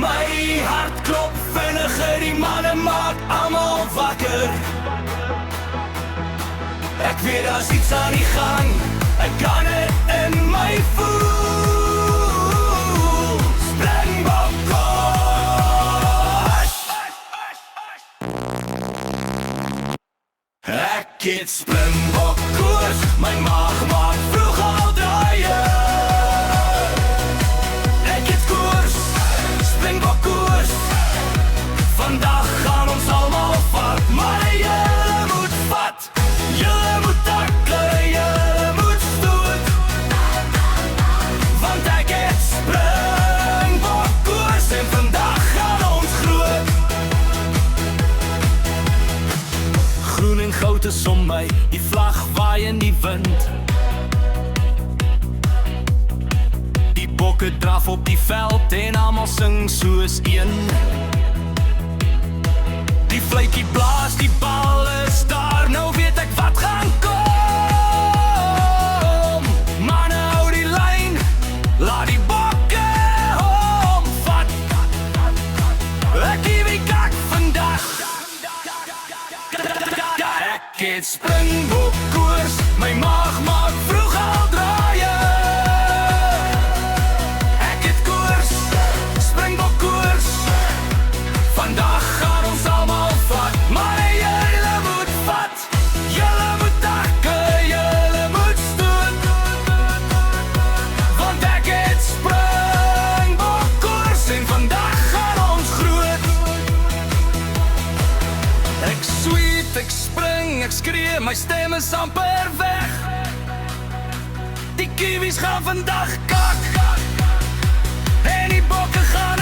My hart klop vinniger, die manne maak almal wakker. Ek weet daar's iets aan die gang, ek kan het in my voel. Springbok koers. Ek het Springbok koers, my maag maak vroeg al draaie. Ek het koers, Springbok koers. Vandag gaan ons almal vat, maar julle moet vat. Julle moet tackle, julle moet stoot. Want ek het Springbok koers en vandag gaan ons groot. Groen en goud is om my, die vlag waai in die wind. Die bokke draf op die veld en almal sing soos een. Die vletjie blaas, die bal is daar, nou weet ek wat gaan kom. Manne hou die lyn, laat die bokke omvat. Ek gee wie kak vandag. Ek het Springbok koers, my maag maak vroeg al draaie. Ek het koers, Springbok koers. Vandag gaan ons almal vat, maar julle moet vat. Julle moet tackle, julle moet stoot. Want ek het Springbok koers en vandag gaan ons groot. Ek sweet, ek spring, ek skree, my stem is amper weg. Die kiwis gaan vandag kak, en die bokke gaan